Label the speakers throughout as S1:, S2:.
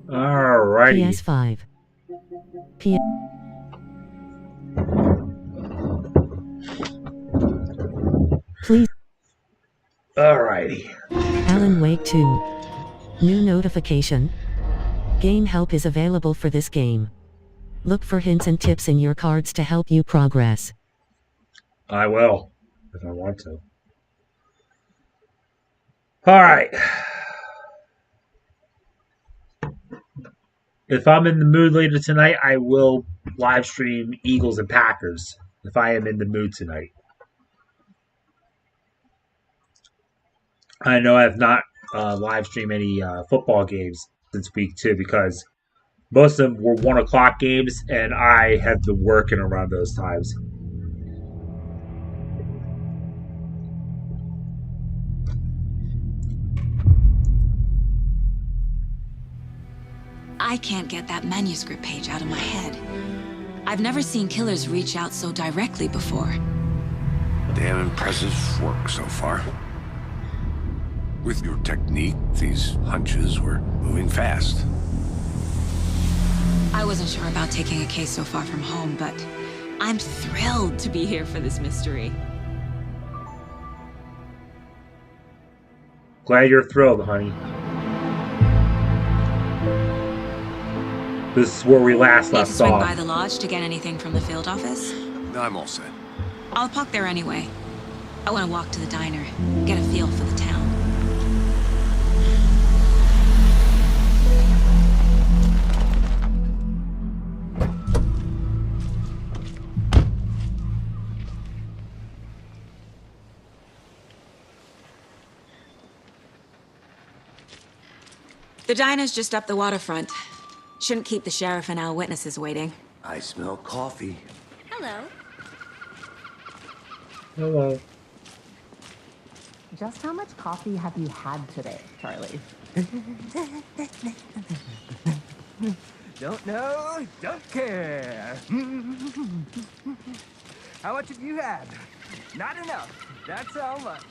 S1: Alrighty.
S2: PS5. Please.
S1: Alrighty.
S2: Alan Wake 2. New notification. Game help is available for this game. Look for hints and tips in your cards to help you progress.
S1: I will, if I want to. Alright. If I'm in the mood later tonight, I will live stream Eagles and Packers. If I am in the mood tonight. I know I have not live streamed any football games since week 2 because most of them were 1 o'clock games and I have been working around those times.
S3: I can't get that manuscript page out of my head. I've never seen killers reach out so directly before.
S4: Damn impressive work so far. With your technique, these hunches were moving fast.
S3: I wasn't sure about taking a case so far from home, but I'm thrilled to be here for this mystery.
S1: Glad you're thrilled, honey. This is where we last
S3: Need
S1: left
S3: to swing
S1: off.
S3: by the lodge to get anything from the field office?
S4: No, I'm all set.
S3: I'll park there anyway. I want to walk to the diner, get a feel for the town. The diner's just up the waterfront. Shouldn't keep the sheriff and our witnesses waiting.
S4: I smell coffee.
S3: Hello.
S1: Hello.
S5: Just how much coffee have you had today, Charlie?
S6: Don't know, don't care. How much have you had? Not enough. That's how much.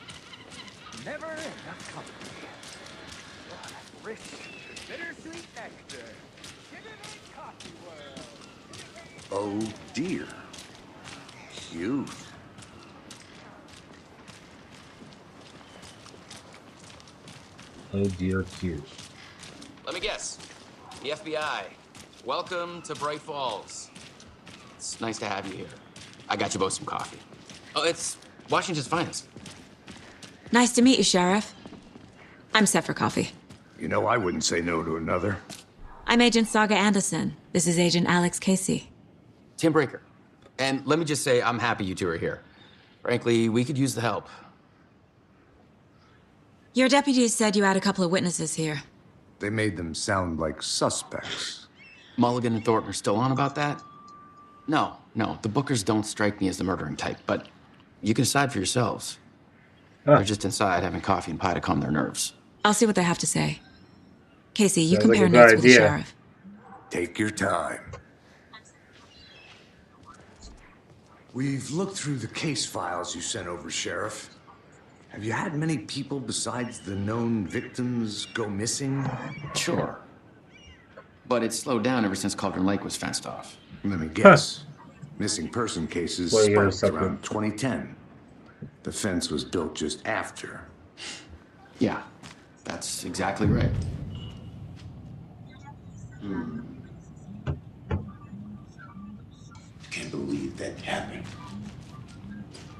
S6: Never enough coffee. Rich, bittersweet nectar. Sugar-made coffee world.
S4: Oh dear. Cute.
S1: Oh dear, cute.
S7: Let me guess. The FBI. Welcome to Bright Falls. It's nice to have you here. I got you both some coffee. Oh, it's Washington's finest.
S3: Nice to meet you, Sheriff. I'm set for coffee.
S4: You know, I wouldn't say no to another.
S3: I'm Agent Saga Anderson. This is Agent Alex Casey.
S7: Tim Breaker. And let me just say, I'm happy you two are here. Frankly, we could use the help.
S3: Your deputies said you had a couple of witnesses here.
S4: They made them sound like suspects.
S7: Mulligan and Thornton are still on about that? No, the Bookers don't strike me as the murdering type, but you can decide for yourselves. They're just inside having coffee and pie to calm their nerves.
S3: I'll see what they have to say. Casey, you
S1: Sounds like
S3: compare
S1: a good
S3: notes with the
S1: idea.
S3: sheriff.
S4: Take your time. We've looked through the case files you sent over, Sheriff. Have you had many people besides the known victims go missing?
S7: Sure. But it's slowed down ever since Cauldron Lake was fenced off.
S4: Let me guess. Missing person cases
S1: Well, you're
S4: spiked
S1: something.
S4: around 2010. The fence was built just after.
S7: Yeah, that's exactly right.
S8: Can't believe that happened.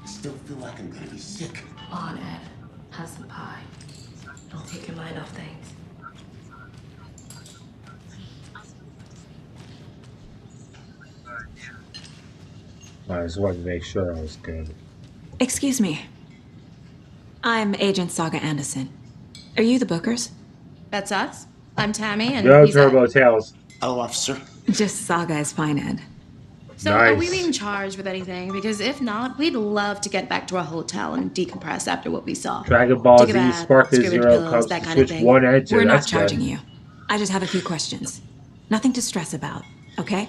S8: I still feel like I'm gonna be sick.
S9: On, Ed. Have some pie. It'll take your mind off things.
S1: I just wanted to make sure I was good.
S3: Excuse me. I'm Agent Saga Anderson. Are you the Bookers?
S10: That's us. I'm Tammy, and
S1: Yo,
S10: he's Ed.
S1: Turbo Tails.
S8: Hello, officer.
S3: Just Saga is fine, Ed.
S10: So are we
S1: Nice.
S10: being charged with anything? Because if not, we'd love to get back to our hotel and decompress after what we saw.
S1: Dragon Ball
S10: Take a
S1: Z
S10: bath,
S1: Sparkle
S10: scrimmage
S1: Zero
S10: pills,
S1: comes
S10: that
S1: to
S10: kind of
S1: switch
S10: thing.
S1: 1 and 2.
S3: We're not
S1: That's
S3: charging
S1: good.
S3: you. I just have a few questions. Nothing to stress about, okay?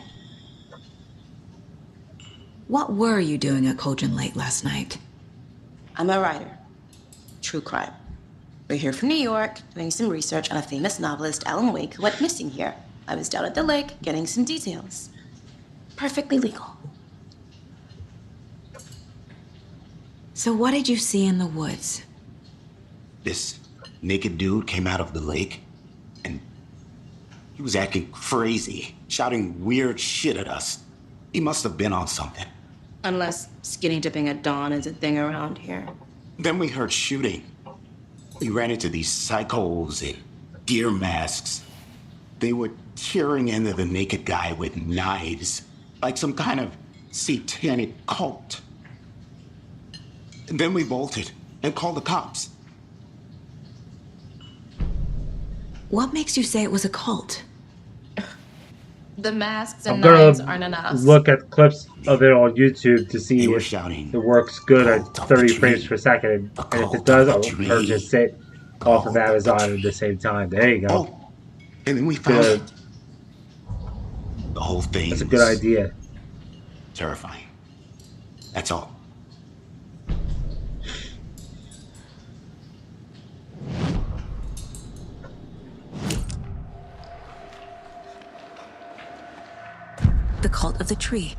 S3: What were you doing at Cauldron Lake last night?
S9: I'm a writer. True crime. We're here from New York, doing some research on a famous novelist, Alan Wake, who went missing here. I was down at the lake, getting some details. Perfectly legal.
S3: So what did you see in the woods?
S8: This naked dude came out of the lake, and he was acting crazy, shouting weird shit at us. He must have been on something.
S10: Unless skinny dipping at dawn is a thing around here.
S8: Then we heard shooting. We ran into these psychos in deer masks. They were tearing into the naked guy with knives, like some kind of satanic cult. And then we bolted and called the cops.
S3: What makes you say it was a cult?
S10: The masks
S1: I'm
S10: and
S1: gonna
S10: knives aren't enough.
S1: look at clips of it on YouTube to see
S8: They were
S1: if
S8: shouting,
S1: it works good at
S8: "Cult of the
S1: 30
S8: tree.
S1: frames per second.
S8: The
S1: And if
S8: cult
S1: it does,
S8: of
S1: I'll
S8: the tree.
S1: purchase it off of
S8: Cult of the
S1: Amazon at
S8: tree.
S1: the same time. There you go.
S8: Oh, and then we found
S1: Good.
S8: it. The whole thing
S1: That's a good
S8: was
S1: idea.
S8: terrifying. That's all.
S3: The cult of the tree.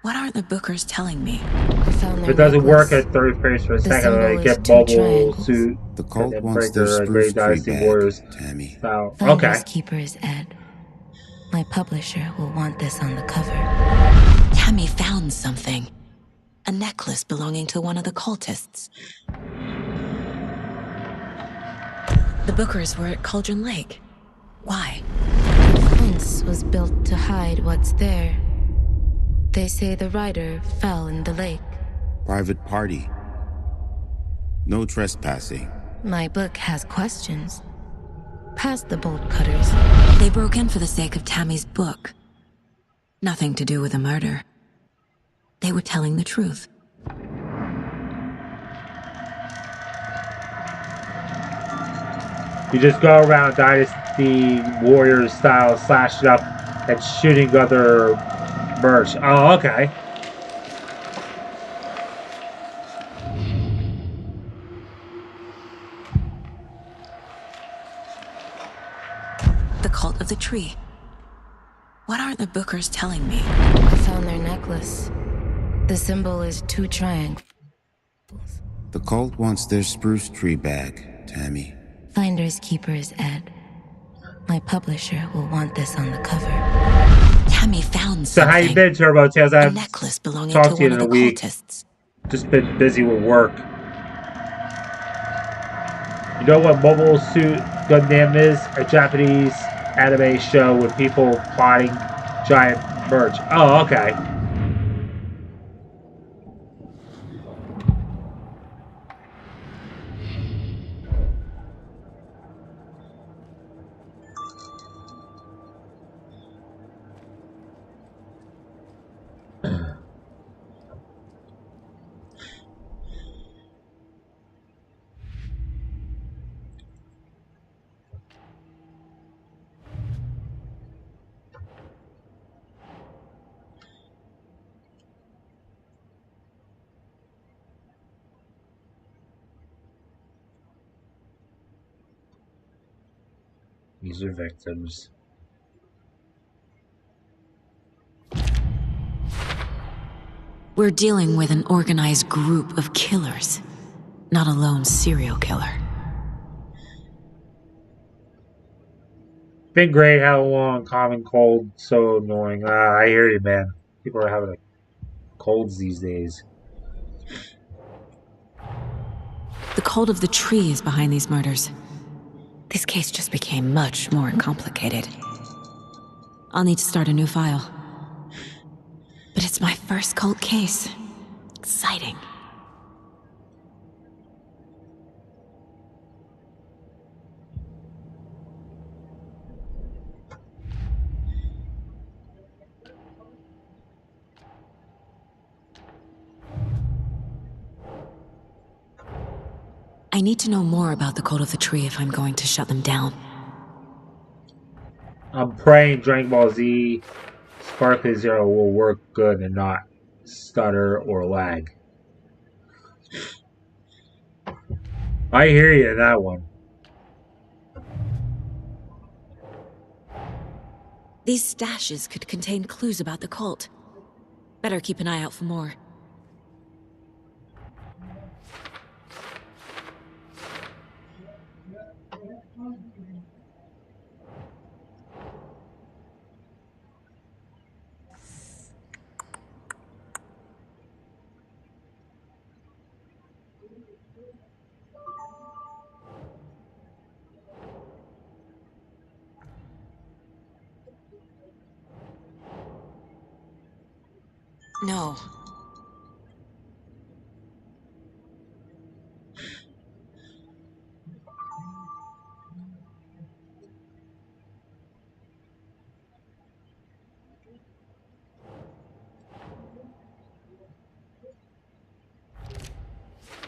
S3: What are the Bookers telling me?
S9: I found
S1: If
S9: their
S1: it doesn't work
S9: necklace.
S1: at 30 frames per
S9: The
S1: second,
S9: symbol
S1: I
S9: is
S1: get
S9: two
S1: Mobile
S9: triangles.
S1: Suit
S11: The
S1: and
S11: cult
S1: then
S11: wants
S1: Breaker
S11: their
S1: and
S11: spruce
S1: Great
S11: tree
S1: Dynasty
S11: back,
S1: Warriors.
S11: Tammy.
S1: Style.
S9: Finders
S1: Okay.
S9: Keepers Ed. My publisher will want this on the cover.
S3: Tammy found something. A necklace belonging to one of the cultists. The Bookers were at Cauldron Lake. Why?
S9: The fence was built to hide what's there. They say the rider fell in the lake.
S11: Private party. No trespassing.
S9: My book has questions. Past the bolt cutters.
S3: They broke in for the sake of Tammy's book. Nothing to do with a murder. They were telling the truth.
S1: You just go around Dynasty Warriors style, slashing up and shooting other merch. Oh, okay.
S3: The cult of the tree. What are the Bookers telling me?
S9: I found their necklace. The symbol is two triangles.
S11: The cult wants their spruce tree back, Tammy.
S9: Finders Keepers Ed. My publisher will want this on the cover.
S3: Tammy found
S1: So
S3: something.
S1: how you been, Turbo Tails? I
S3: A
S1: haven't
S3: necklace belonging
S1: talked
S3: to
S1: to you
S3: one
S1: in
S3: of
S1: a
S3: the
S1: week.
S3: cultists.
S1: Just been busy with work. You know what Mobile Suit Gundam is? A Japanese anime show with people plotting giant merge. Oh, okay. These are victims.
S3: We're dealing with an organized group of killers, not a lone serial killer.
S1: Been great how long common cold so annoying. I hear you, man. People are having like colds these days.
S3: The cult of the tree is behind these murders. This case just became much more complicated. I'll need to start a new file. But it's my first cult case. Exciting. I need to know more about the cult of the tree if I'm going to shut them down.
S1: I'm praying Dragon Ball Z Sparkly Zero will work good and not stutter or lag. I hear you in that one.
S3: These stashes could contain clues about the cult. Better keep an eye out for more. No.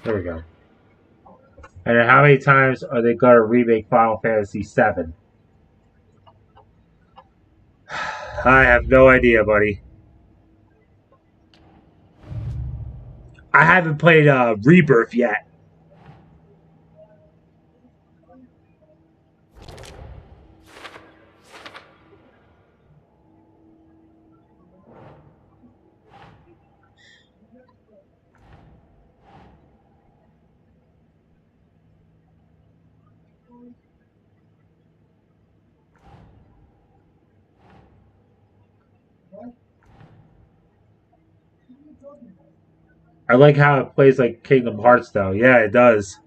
S1: There we go. And how many times are they going to remake Final Fantasy VII? I have no idea, buddy. I haven't played Rebirth yet. I like how it plays like Kingdom Hearts, though. Yeah, it does.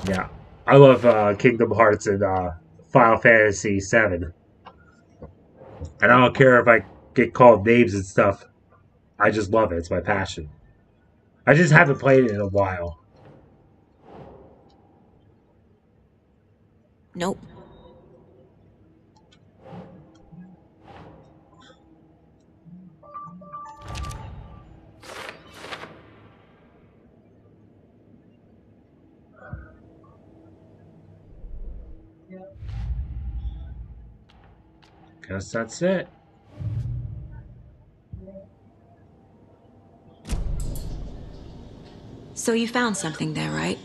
S1: Yeah, I love Kingdom Hearts and Final Fantasy VII. And I don't care if I get called names and stuff. I just love it. It's my passion. I just haven't played it in a while.
S3: Nope.
S1: Guess that's it.
S3: So you found something there, right?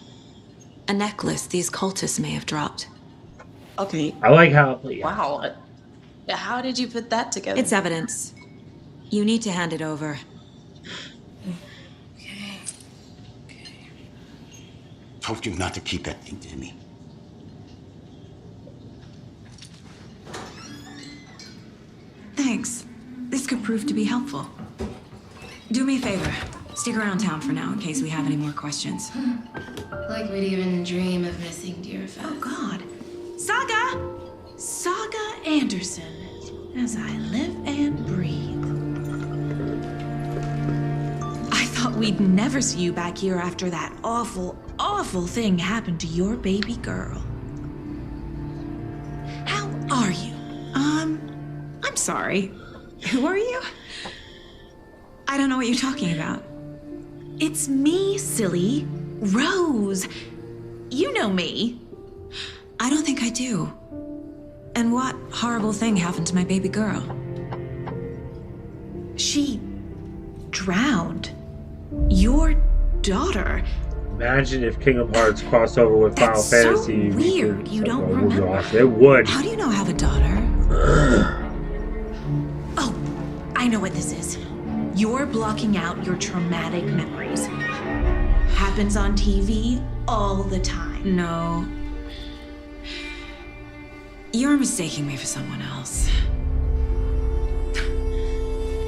S3: A necklace these cultists may have dropped.
S9: Okay.
S1: I like how. Yeah.
S9: Wow. How did you put that together?
S3: It's evidence. You need to hand it over.
S8: Told you not to keep that thing to me.
S12: Thanks. This could prove to be helpful.
S3: Do me a favor. Stick around town for now in case we have any more questions.
S10: Like we'd even dream of missing Deerfest.
S3: Oh, God.
S10: Saga Anderson. As I live and breathe. I thought we'd never see you back here after that awful, awful thing happened to your baby girl. How are you? I'm sorry. Who are you?
S3: I don't know what you're talking about.
S10: It's me, silly. Rose. You know me.
S3: I don't think I do. And what horrible thing happened to my baby girl?
S10: She drowned. Your daughter.
S1: Imagine if Kingdom Hearts crossed over with Final
S10: That's
S1: Fantasy.
S10: so weird. You don't remember.
S1: It would.
S3: How do you know I have a daughter?
S10: Oh, I know what this is. You're blocking out your traumatic memories. Happens on TV all the time.
S3: No. You're mistaking me for someone else.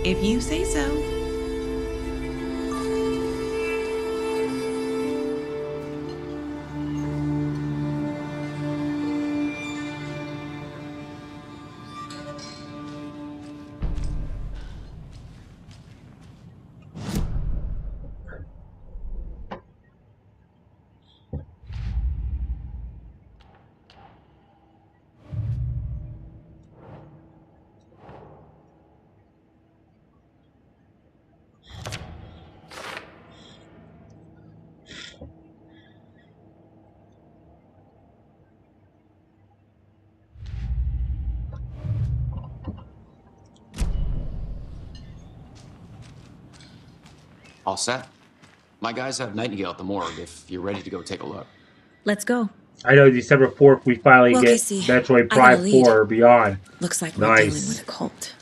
S10: If you say so.
S7: All set? My guys have Nightingale at the morgue if you're ready to go take a look.
S3: Let's go.
S1: I know December 4th we finally
S3: Well,
S1: get
S3: Casey,
S1: Metroid
S3: I got a
S1: Prime
S3: lead.
S1: 4 or Beyond.
S3: Looks like we're dealing with
S1: Nice.
S3: a cult.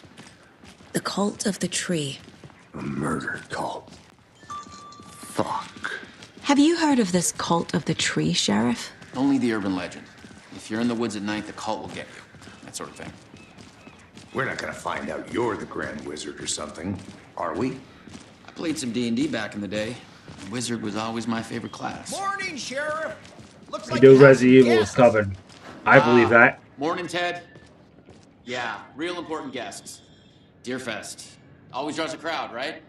S3: The cult of the tree.
S4: A murder cult. Fuck.
S3: Have you heard of this cult of the tree, Sheriff?
S7: Only the urban legend. If you're in the woods at night, the cult will get you. That sort of thing.
S4: We're not gonna find out you're the Grand Wizard or something, are we?
S7: I played some D&D back in the day. Wizard was always my favorite class.
S6: Morning, Sheriff. Looks
S1: You
S6: like
S1: know
S6: you have
S1: Resident
S6: some
S1: Evil is
S6: guests.
S1: coming. I believe that.
S7: Morning, Ted. Yeah, real important guests. Deerfest. Always draws a crowd, right?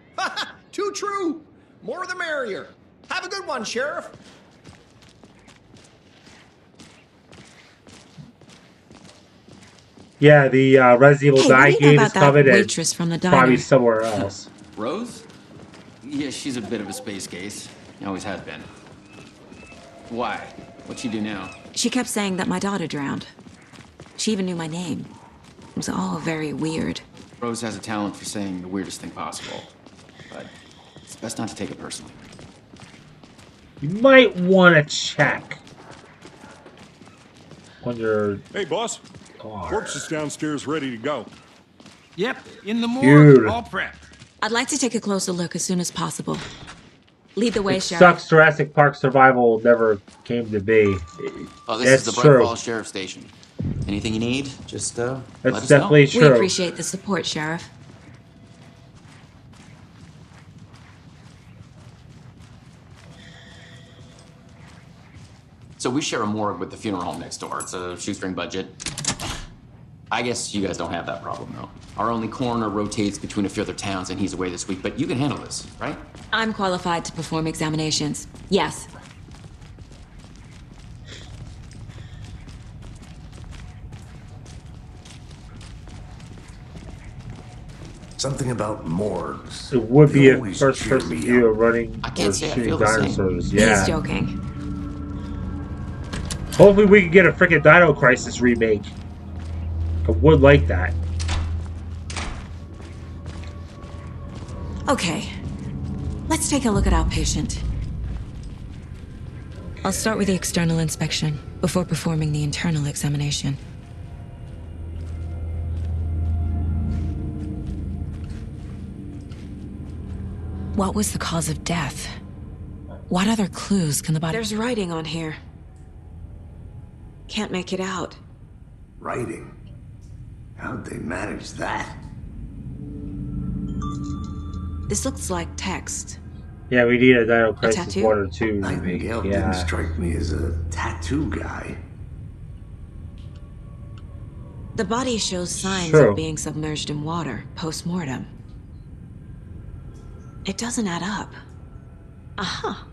S6: Too true. More the merrier. Have a good one, Sheriff.
S1: Yeah, the Resident Evil
S3: Hey, what
S1: 9
S3: do you know
S1: game
S3: about
S1: is
S3: that
S1: coming and
S3: waitress from the
S1: probably
S3: diner?
S1: somewhere else.
S7: Rose? Yeah, she's a bit of a space case. Always has been. Why? What'd she do now?
S3: She kept saying that my daughter drowned. She even knew my name. It was all very weird.
S7: Rose has a talent for saying the weirdest thing possible. But it's best not to take it personally.
S1: You might want to check on your
S12: Hey, boss.
S1: car.
S12: Corpse is downstairs ready to go.
S6: Yep, in the morgue,
S1: Dude.
S6: all prepped.
S3: I'd like to take a closer look as soon as possible. Lead the way,
S1: It
S3: Sheriff.
S1: sucks Jurassic Park Survival never came to be.
S7: Oh, this
S1: That's
S7: is the
S1: true.
S7: Bright Falls Sheriff Station. Anything you need, just let
S1: That's
S7: us
S1: definitely
S7: know.
S3: We
S1: true.
S3: appreciate the support, Sheriff.
S7: So we share a morgue with the funeral home next door. It's a shoestring budget. I guess you guys don't have that problem, though. Our only coroner rotates between a few other towns, and he's away this week. But you can handle this, right?
S3: I'm qualified to perform examinations. Yes.
S4: Something about morgues.
S1: It would be
S4: They
S1: a
S4: always
S1: first
S4: cheer
S1: person
S4: me
S1: view
S4: up.
S1: of running
S7: I can't
S1: or
S7: say I
S1: shooting
S7: feel the same.
S1: dinosaurs. Yeah.
S3: He's joking.
S1: Hopefully we can get a freaking Dino Crisis remake. I would like that.
S3: Okay. Let's take a look at our patient. I'll start with the external inspection before performing the internal examination. What was the cause of death? What other clues can the body... There's writing on here. Can't make it out.
S4: Writing? How'd they manage that?
S3: This looks like text.
S1: Yeah, we need a Dino Crisis
S3: tattoo?
S1: 1 or 2.
S4: Nightingale didn't strike me as a tattoo guy.
S3: The body shows signs
S1: True.
S3: of being submerged in water post-mortem. It doesn't add up. Aha.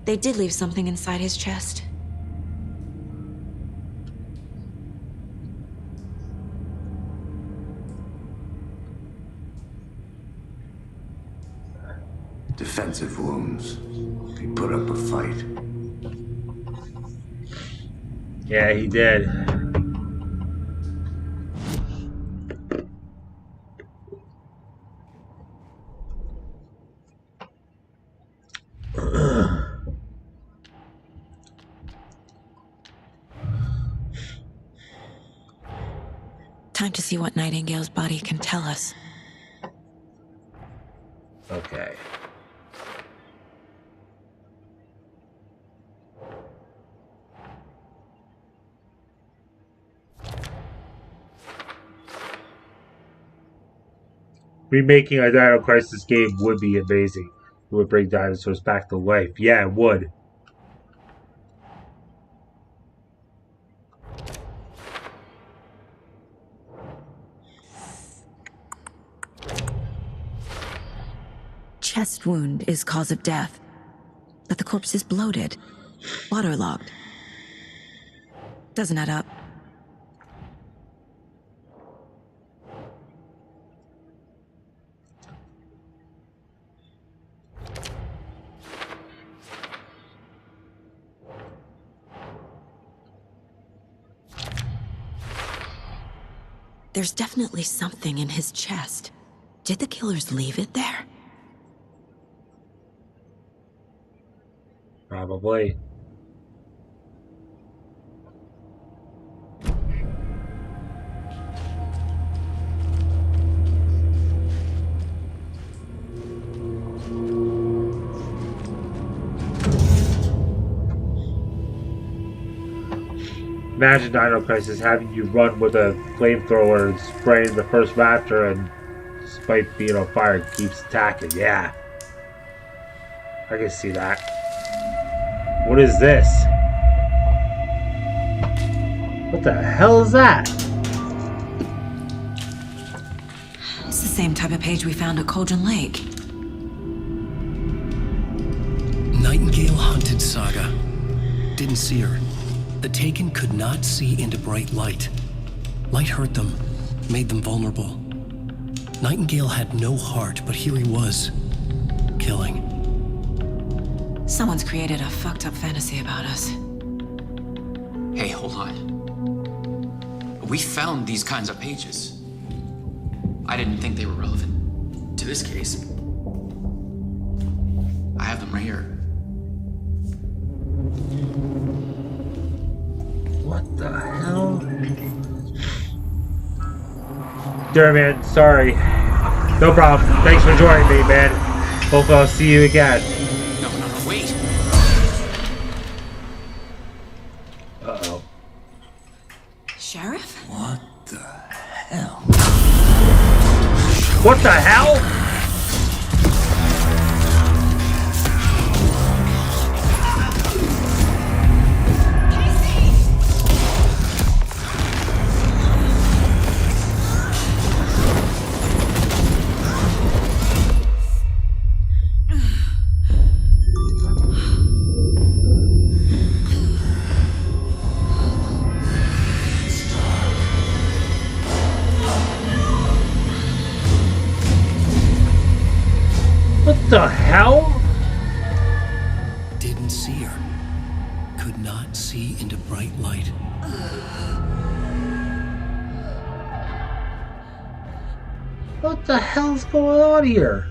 S3: They did leave something inside his chest.
S4: Defensive wounds. He put up a fight.
S1: Yeah, he did.
S3: Time to see what Nightingale's body can tell us.
S1: Okay. Remaking a Dino Crisis game would be amazing. It would bring dinosaurs back to life. Yeah, it would.
S3: Chest wound is cause of death, but the corpse is bloated, waterlogged. Doesn't add up. There's definitely something in his chest. Did the killers leave it there?
S1: Probably. Imagine Dino Crisis having you run with a flamethrower and spraying the first raptor, and despite being on fire, it keeps attacking. Yeah. I can see that. What is this? What the hell is that?
S3: It's the same type of page we found at Cauldron Lake.
S13: Nightingale hunted Saga. Didn't see her. The Taken could not see into bright light. Light hurt them, made them vulnerable. Nightingale had no heart, but here he was, killing.
S3: Someone's created a fucked up fantasy about us.
S7: Hey, hold on. We found these kinds of pages. I didn't think they were relevant to this case. I have them right here.
S1: What the hell? Dear man, sorry. No problem. Thanks for joining me, man. Hope I'll see you again.
S7: No, wait.
S1: Uh-oh.
S3: Sheriff?
S4: What the hell?
S1: What the hell? What the hell?
S13: Didn't see her. Could not see into bright light.
S1: What the hell's going on here?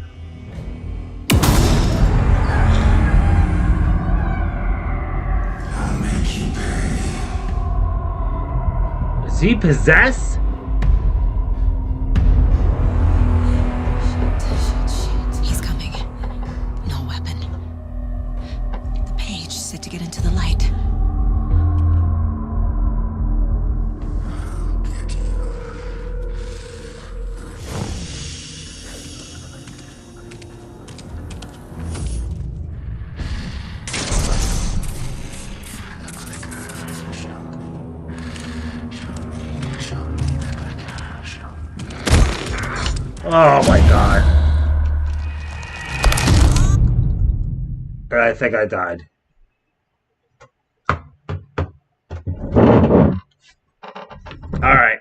S4: I'll make you pay.
S1: Is he possessed?
S3: He's coming. No weapon. The page said to get into the light.
S1: Oh my god. I think I died. Alright.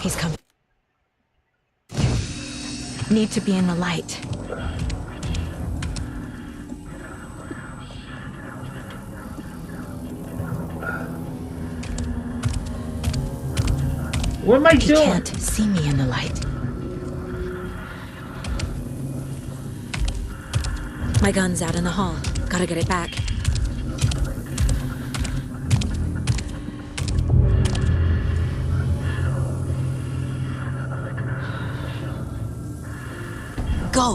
S3: He's coming. Need to be in the light.
S1: What am I doing?
S3: He can't see me in the light. My gun's out in the hall. Gotta get it back. Go!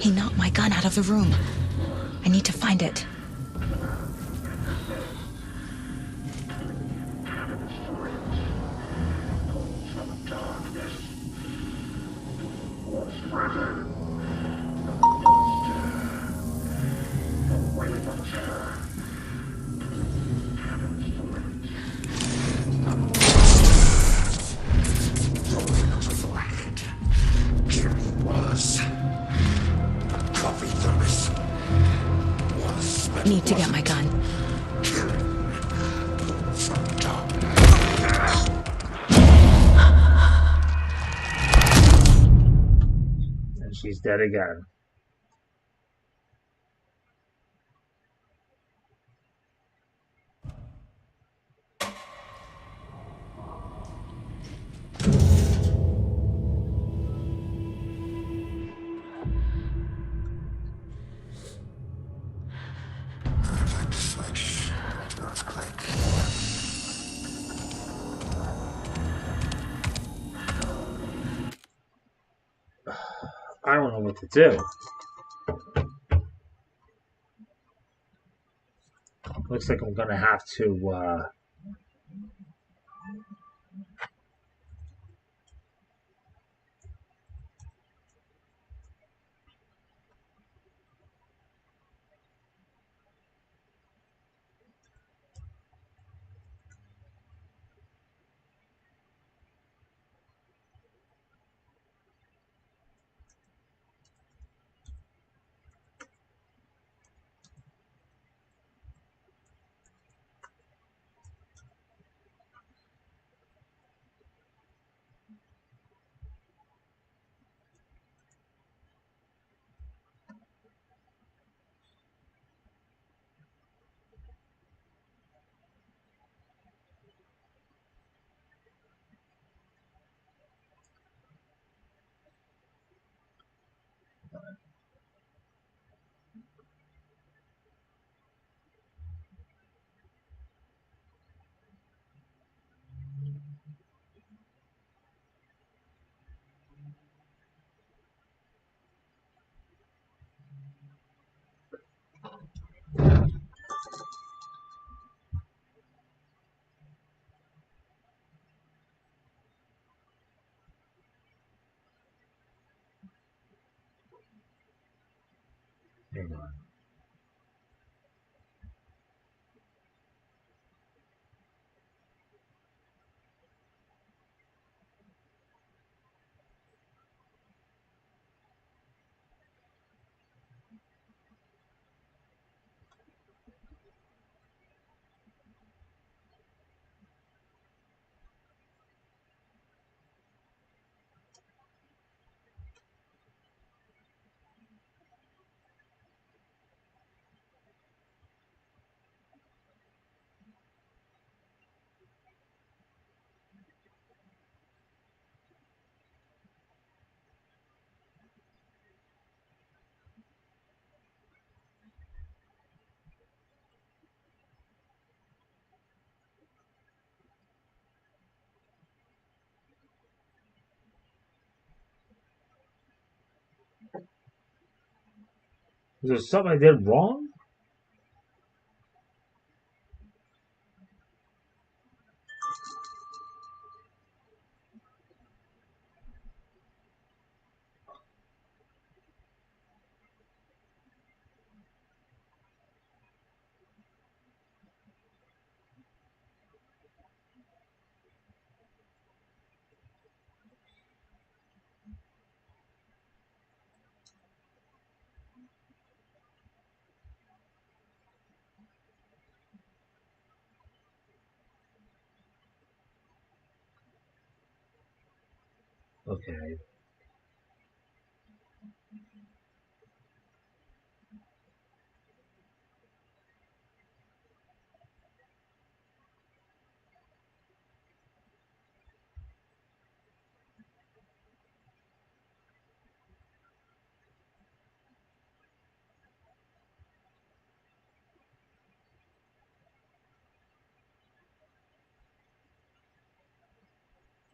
S3: He knocked my gun out of the room. I need to find it. Need to get my gun.
S1: And she's dead again. I don't know what to do. Looks like I'm gonna have to, hang on. Is there something I did wrong? Okay.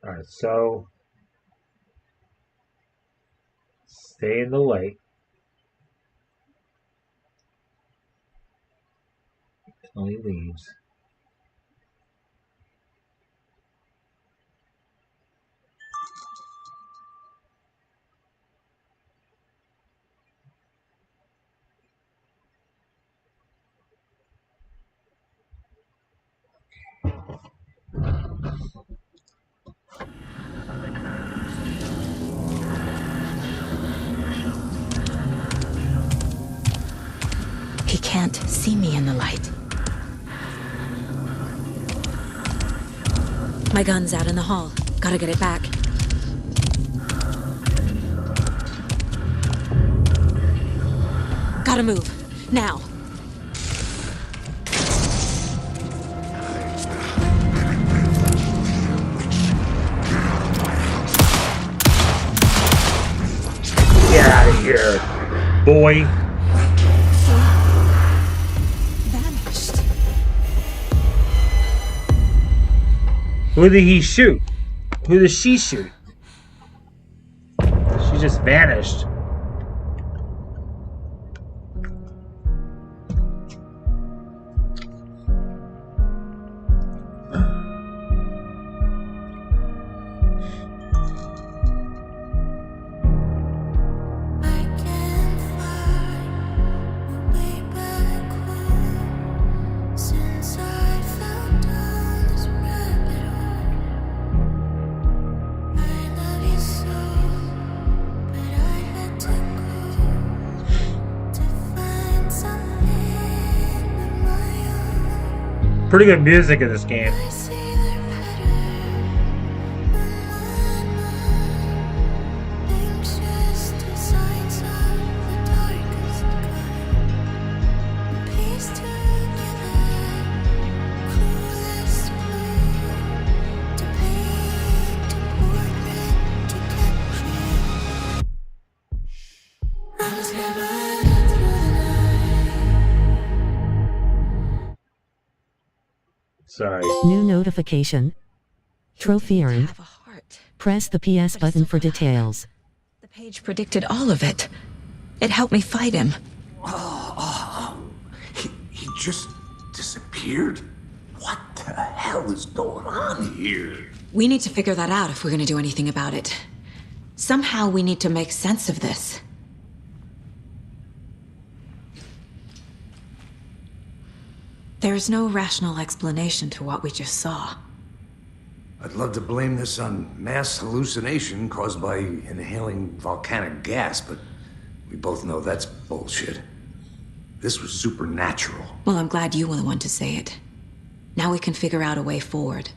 S1: Alright, so stay in the light. Till he leaves.
S3: He can't see me in the light. My gun's out in the hall. Gotta get it back. Gotta move. Now.
S1: Get out of here, boy.
S3: Vanished.
S1: Who did he shoot? Who did she shoot? She just vanished. Pretty good music in this game. Sorry.
S2: New notification. Trophy earned. Press the PS button for details.
S3: The page predicted all of it. It helped me fight him.
S4: He just disappeared? What the hell is going on here?
S3: We need to figure that out if we're gonna do anything about it. Somehow we need to make sense of this. There's no rational explanation to what we just saw.
S4: I'd love to blame this on mass hallucination caused by inhaling volcanic gas, but we both know that's bullshit. This was supernatural.
S3: Well, I'm glad you were the one to say it. Now we can figure out a way forward.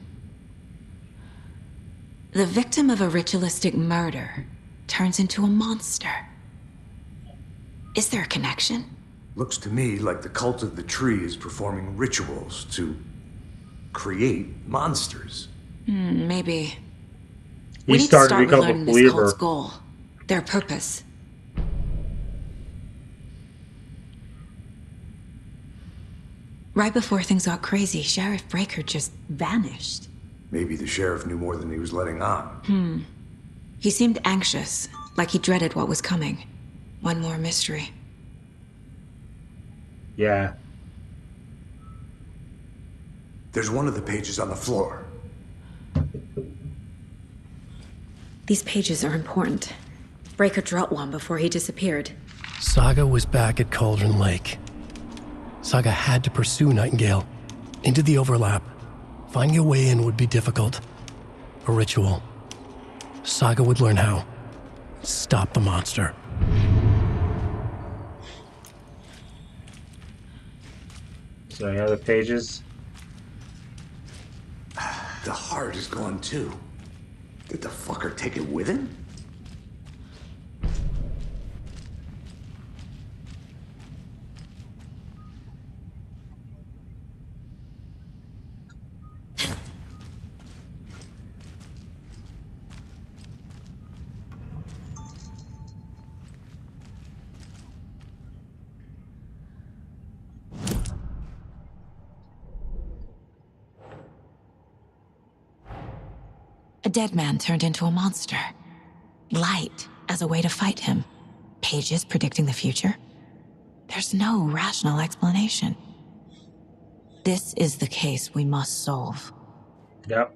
S3: The victim of a ritualistic murder turns into a monster. Is there a connection?
S4: Looks to me like the cult of the tree is performing rituals to create monsters.
S3: Maybe.
S1: He
S3: We need to
S1: started to
S3: start
S1: become a
S3: relearning this
S1: believer.
S3: cult's goal. Their purpose. Right before things got crazy, Sheriff Breaker just vanished.
S4: Maybe the sheriff knew more than he was letting on.
S3: He seemed anxious, like he dreaded what was coming. One more mystery.
S1: Yeah.
S4: There's one of the pages on the floor.
S3: These pages are important. Breaker dropped one before he disappeared.
S13: Saga was back at Cauldron Lake. Saga had to pursue Nightingale into the overlap. Finding a way in would be difficult. A ritual. Saga would learn how. Stop the monster.
S1: So any other pages?
S4: The heart is gone too. Did the fucker take it with him?
S3: A dead man turned into a monster. Light as a way to fight him. Pages predicting the future. There's no rational explanation. This is the case we must solve.
S1: Yep.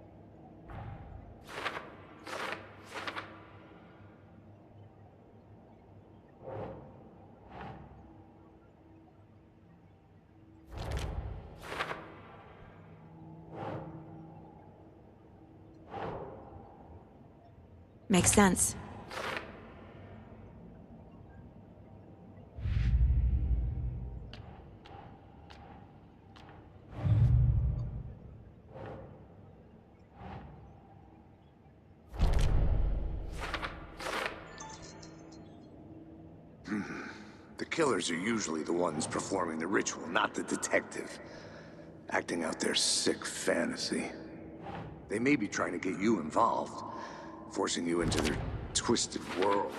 S3: Makes sense.
S4: The killers are usually the ones performing the ritual, not the detective. Acting out their sick fantasy. They may be trying to get you involved, forcing you into their twisted world.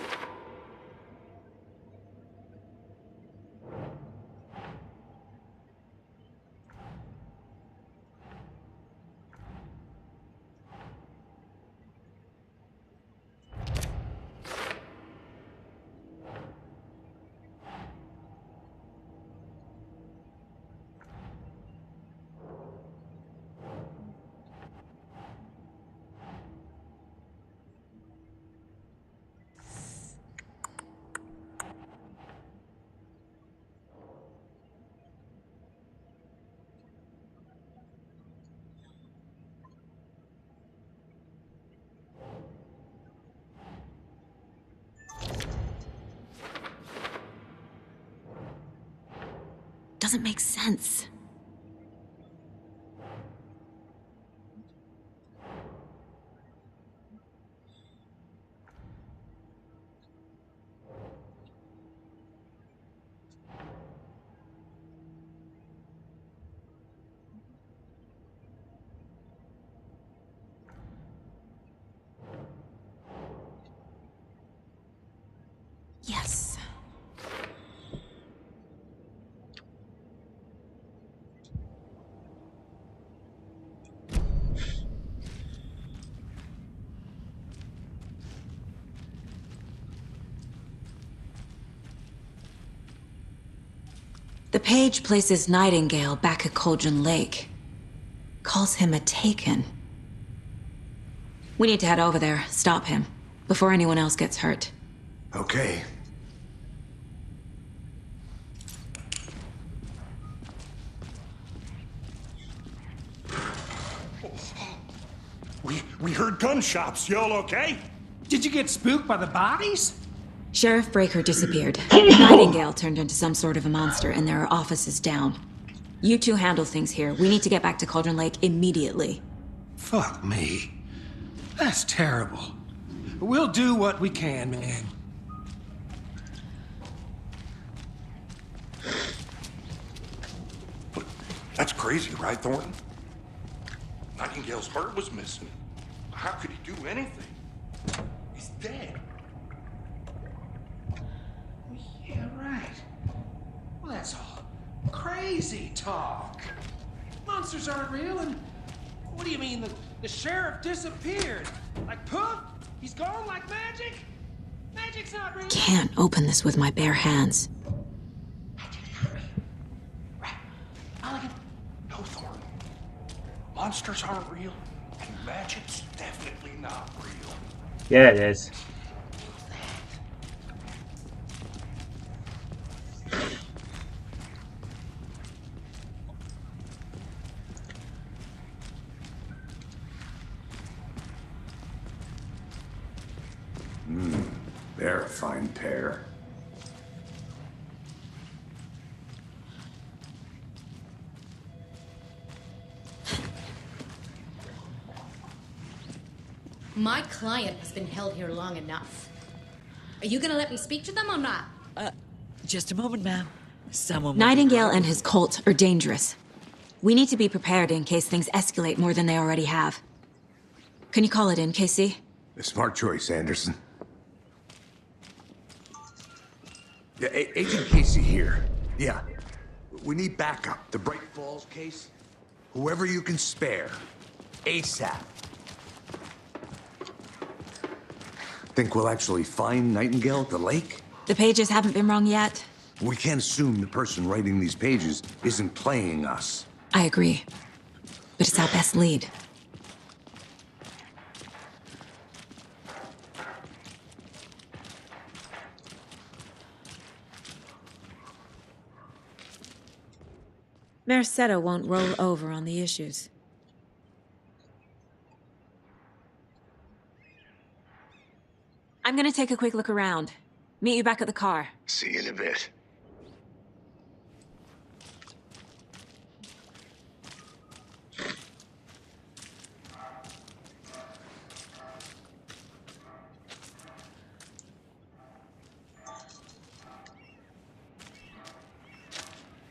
S3: Doesn't make sense. Yes. The page places Nightingale back at Cauldron Lake. Calls him a Taken. We need to head over there, stop him, before anyone else gets hurt.
S4: Okay.
S14: We heard gunshots. Y'all okay? Did you get spooked by the bodies?
S3: Sheriff Breaker disappeared. Nightingale turned into some sort of a monster, and there are offices down. You two handle things here. We need to get back to Cauldron Lake immediately.
S14: Fuck me. That's terrible. We'll do what we can, man.
S12: That's crazy, right, Thornton? Nightingale's heart was missing. How could he do anything? He's dead.
S14: Yeah, right. Well, that's all crazy talk. Monsters aren't real, and what do you mean the sheriff disappeared? Like poof? He's gone like magic? Magic's not real.
S3: Can't open this with my bare hands.
S12: monsters aren't real, and magic's definitely not real.
S1: Yeah, it is.
S4: They're a fine pair.
S15: My client has been held here long enough. Are you gonna let me speak to them or not?
S16: Just a moment, ma'am. Someone will be
S3: Nightingale
S16: right
S3: and
S16: with
S3: his
S16: you.
S3: cult are dangerous. We need to be prepared in case things escalate more than they already have. Can you call it in, KC?
S4: A smart choice, Anderson. Yeah, Agent Casey here. Yeah. We need backup. The Bright Falls case? Whoever you can spare. ASAP. Think we'll actually find Nightingale at the lake?
S3: The pages haven't been wrong yet.
S4: We can't assume the person writing these pages isn't playing us.
S3: I agree. But it's our best lead. Merced won't roll over on the issues. I'm gonna take a quick look around. Meet you back at the car.
S4: See you in a bit.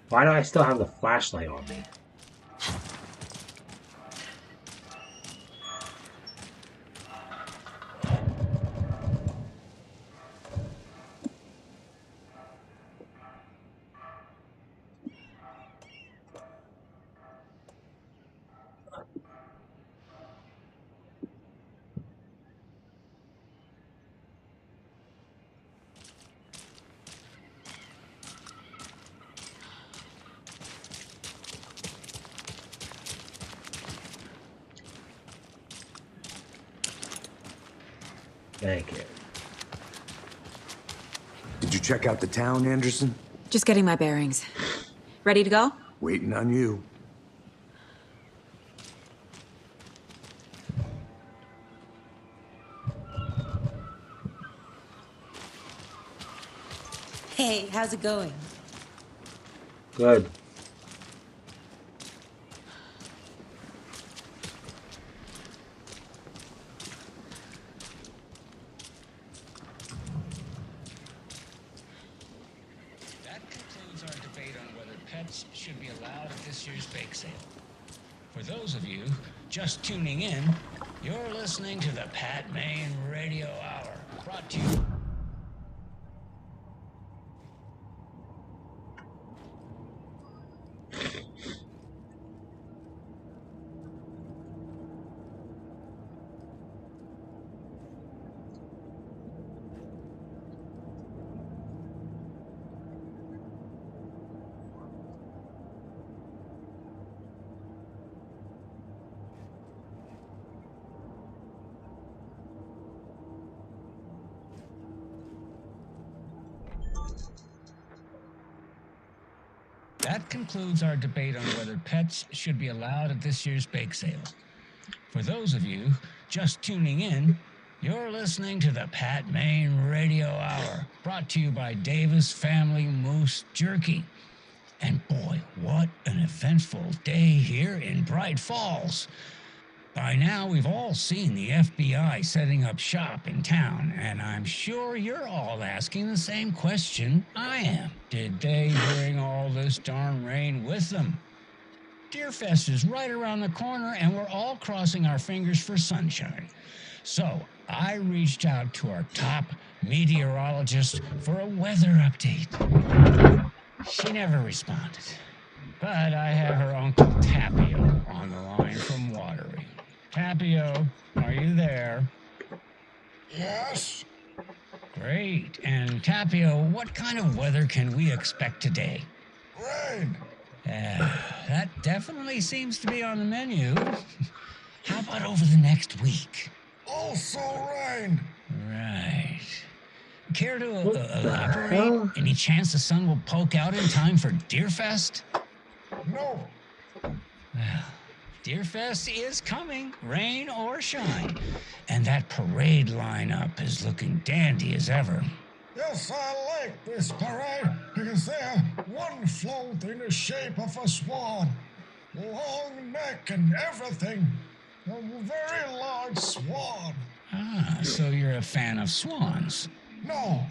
S1: Why do I still have the flashlight on me? Thank you.
S4: Did you check out the town, Anderson?
S3: Just getting my bearings. Ready to go?
S4: Waiting on you.
S9: Hey, how's it going?
S1: Good.
S17: That concludes our debate on whether pets should be allowed at this year's bake sale. For those of you just tuning in, you're listening to the Pat Main Radio Hour, brought to you. That concludes our debate on whether pets should be allowed at this year's bake sale. For those of you just tuning in, you're listening to the Pat Main Radio Hour, brought to you by Davis Family Moose Jerky. And boy, what an eventful day here in Bright Falls. By now, we've all seen the FBI setting up shop in town, and I'm sure you're all asking the same question I am. Did they bring all this darn rain with them? Deerfest is right around the corner, and we're all crossing our fingers for sunshine. So, I reached out to our top meteorologist for a weather update. She never responded. But I have her Uncle Tapio on the line from Watery. Tapio, are you there?
S12: Yes?
S17: Great. And Tapio, what kind of weather can we expect today?
S12: Rain.
S17: That definitely seems to be on the menu. How about over the next week?
S12: Also rain.
S17: Right. Care to
S1: the
S17: elaborate?
S1: hell?
S17: Any chance the sun will poke out in time for Deerfest?
S12: No.
S17: Well, Deerfest is coming, rain or shine. And that parade lineup is looking dandy as ever.
S12: Yes, I like this parade because they're one float in the shape of a swan. Long neck and everything. A very large swan.
S17: Ah, so you're a fan of swans.
S12: No.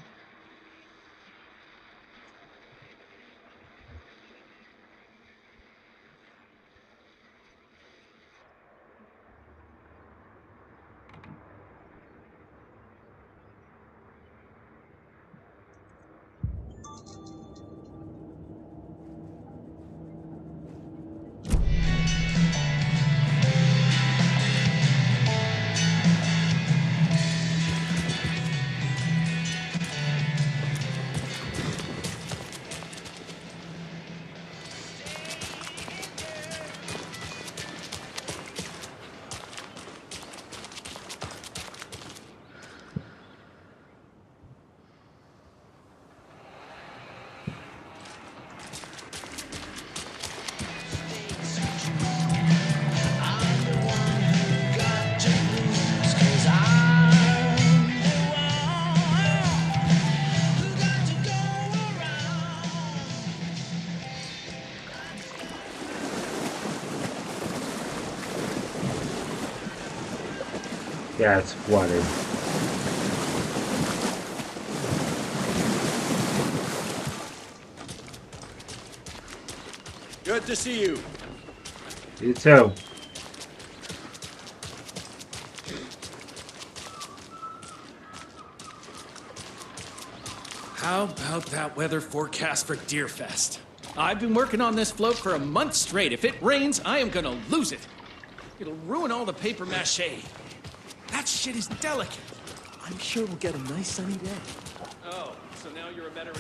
S1: Yeah, it's flooded.
S18: Good to see you.
S1: You too.
S18: How about that weather forecast for Deerfest? I've been working on this float for a month straight. If it rains, I am gonna lose it. It'll ruin all the paper mache. That shit is delicate.
S19: I'm sure we'll get a nice sunny day.
S18: Oh, so now you're a better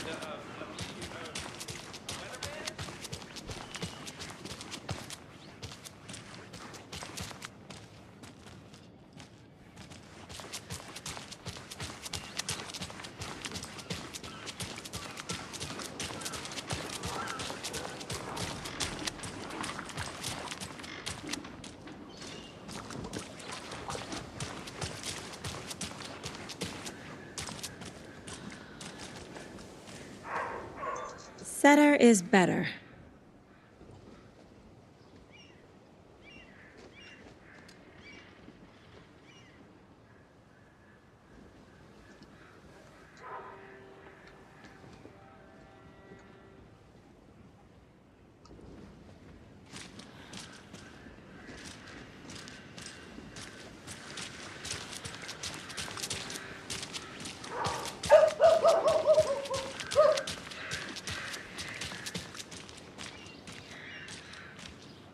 S3: Better is better.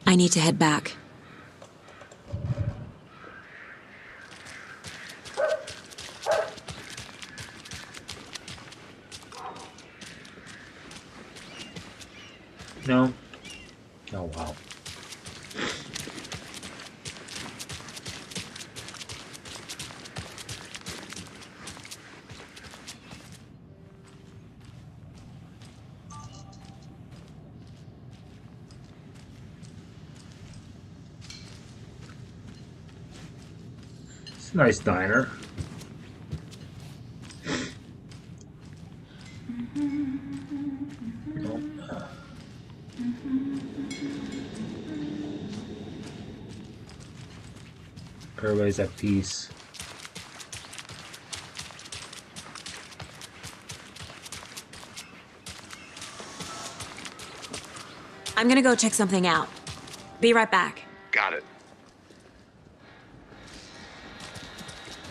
S3: I need to head back.
S1: No. Oh, wow. It's a nice diner. Everybody's at peace.
S3: I'm gonna go check something out. Be right back.
S12: Got it.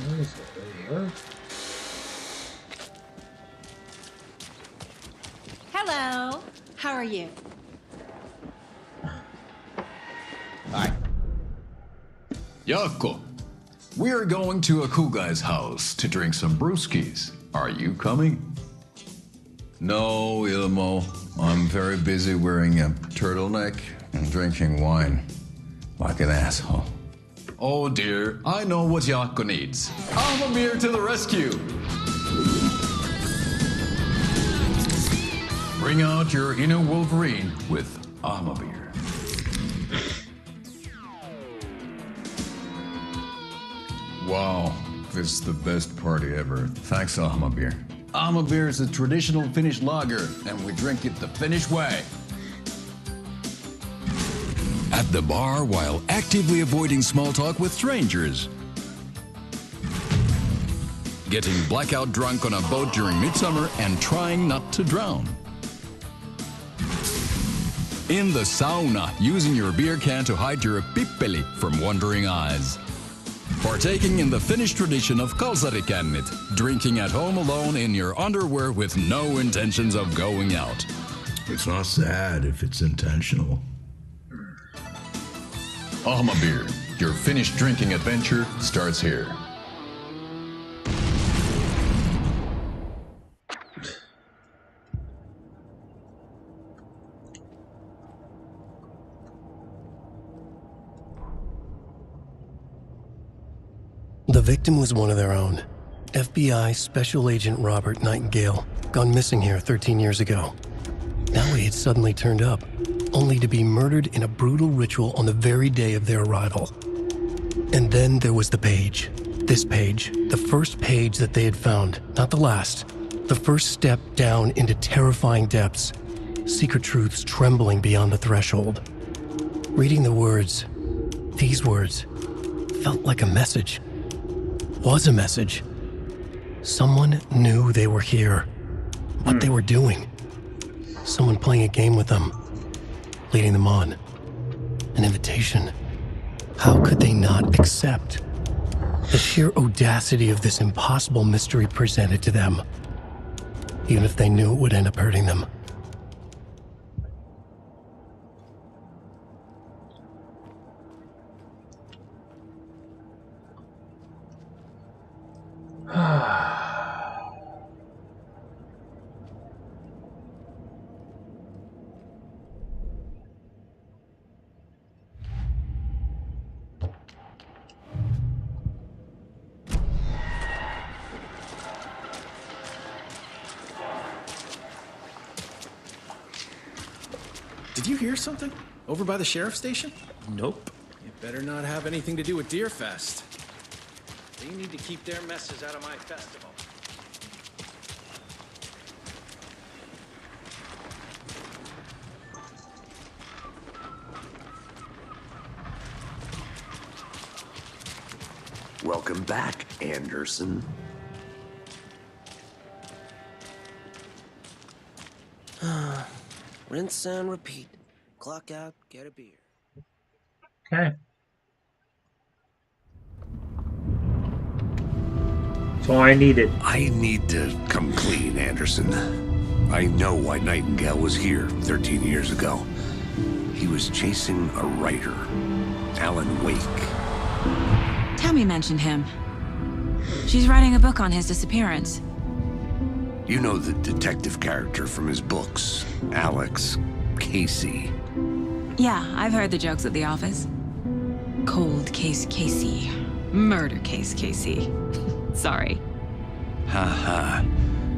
S1: What is it right here?
S20: Hello. How are you?
S21: Hi. Yako. We're going to Akugai's house to drink some brewskis. Are you coming?
S22: No, Ilmo. I'm very busy wearing a turtleneck,
S21: and drinking wine like an asshole. Oh dear, I know what Jaakko needs. Amamir to the rescue! Bring out your inner Wolverine with Amamir. Wow, this is the best party ever. Thanks, Amamir. Amamir is a traditional Finnish lager, and we drink it the Finnish way.
S5: At the bar while actively avoiding small talk with strangers. Getting blackout drunk on a boat during midsummer and trying not to drown. In the sauna, using your beer can to hide your pippeli from wandering eyes. Partaking in the Finnish tradition of kalsarikännit, drinking at home alone in your underwear with no intentions of going out.
S21: It's not sad if it's intentional. Amamir, your Finnish drinking adventure starts here.
S13: The victim was one of their own. FBI Special Agent Robert Nightingale, gone missing here 13 years ago. Now he had suddenly turned up, only to be murdered in a brutal ritual on the very day of their arrival. And then there was the page. This page, the first page that they had found, not the last. The first step down into terrifying depths, secret truths trembling beyond the threshold. Reading the words, these words, felt like a message. Was a message. Someone knew they were here, what they were doing. Someone playing a game with them, leading them on. An invitation. How could they not accept? The sheer audacity of this impossible mystery presented to them, even if they knew it would end up hurting them.
S18: Did you hear something? Over by the sheriff's station? Nope. It better not have anything to do with Deerfest. They need to keep their messes out of my festival.
S4: Welcome back, Anderson.
S22: Rinse and repeat. Clock out, get a beer.
S1: Okay. That's all I needed.
S4: I need to come clean, Anderson. I know why Nightingale was here 13 years ago. He was chasing a writer, Alan Wake.
S3: Tammy mentioned him. She's writing a book on his disappearance.
S4: You know the detective character from his books, Alex Casey.
S3: Yeah, I've heard the jokes at the office. Cold case Casey. Murder case Casey. Sorry.
S4: Haha.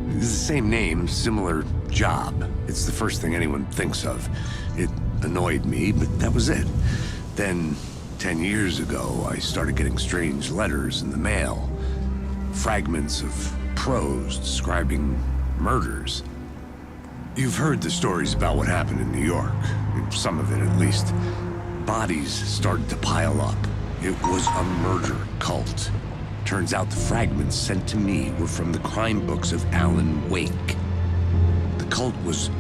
S4: It's the same name, similar job. It's the first thing anyone thinks of. It annoyed me, but that was it. Then, 10 years ago, I started getting strange letters in the mail. Fragments of prose describing murders. You've heard the stories about what happened in New York. Some of it, at least. Bodies started to pile up. It was a murder cult. Turns out the fragments sent to me were from the crime books of Alan Wake. The cult was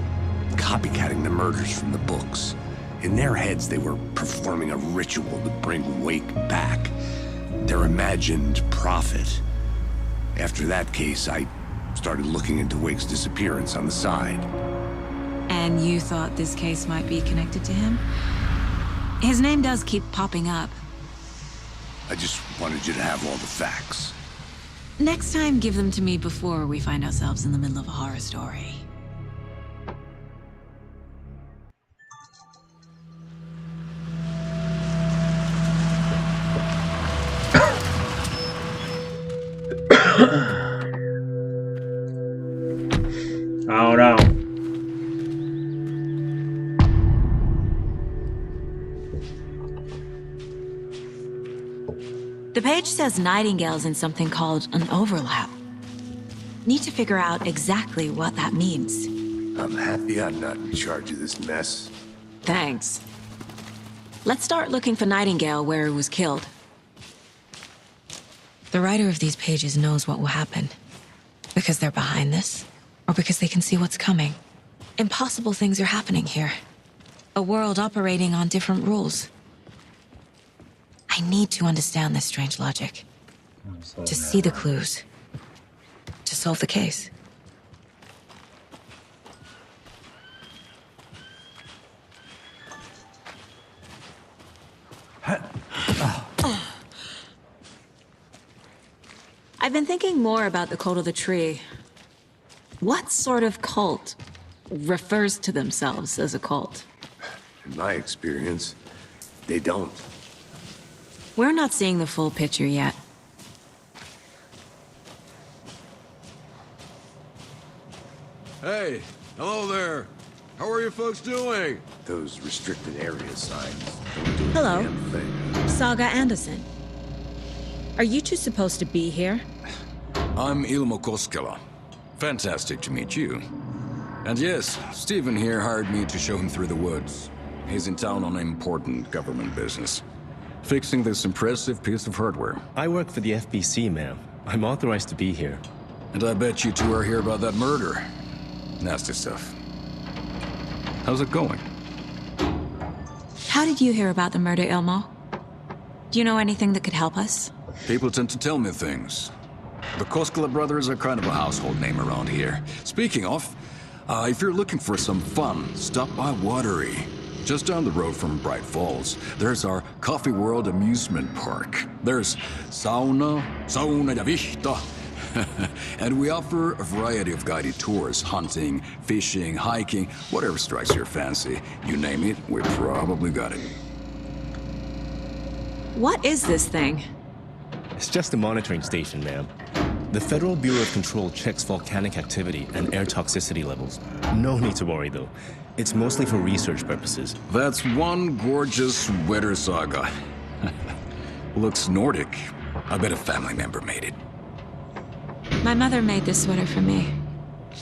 S4: copycatting the murders from the books. In their heads, they were performing a ritual to bring Wake back. Their imagined prophet. After that case, I started looking into Wake's disappearance on the side.
S3: And you thought this case might be connected to him? His name does keep popping up.
S4: I just wanted you to have all the facts.
S3: Next time, give them to me before we find ourselves in the middle of a horror story.
S1: don't know.
S3: The page says Nightingale's in something called an overlap. Need to figure out exactly what that means.
S4: I'm happy I'm not in charge of this mess.
S3: Thanks. Let's start looking for Nightingale where he was killed. The writer of these pages knows what will happen. Because they're behind this, or because they can see what's coming. Impossible things are happening here. A world operating on different rules. I need to understand this strange logic. To see the clues. To solve the case. I've been thinking more about the cult of the tree. What sort of cult refers to themselves as a cult?
S4: In my experience, they don't.
S3: We're not seeing the full picture yet.
S21: Hey, hello there. How are you folks doing?
S4: Those restricted area signs don't do a
S3: Hello.
S4: damn thing.
S3: Saga Anderson. Are you two supposed to be here?
S5: I'm Ilmo Koskela. Fantastic to meet you. And yes, Stephen here hired me to show him through the woods. He's in town on important government business. Fixing this impressive piece of hardware.
S8: I work for the FBC, ma'am. I'm authorized to be here.
S5: And I bet you two are here about that murder. Nasty stuff. How's it going?
S3: How did you hear about the murder, Ilmo? Do you know anything that could help us?
S5: People tend to tell me things. The Koskela brothers are kind of a household name around here. Speaking of, if you're looking for some fun, stop by Watery. Just down the road from Bright Falls, there's our Coffee World amusement park. There's sauna ja vihta. And we offer a variety of guided tours, hunting, fishing, hiking, whatever strikes your fancy. You name it, we probably got it.
S3: What is this thing?
S8: It's just a monitoring station, ma'am. The Federal Bureau of Control checks volcanic activity and air toxicity levels. No need to worry, though. It's mostly for research purposes.
S5: That's one gorgeous sweater, Saga. Looks Nordic. I bet a family member made it.
S3: My mother made this sweater for me.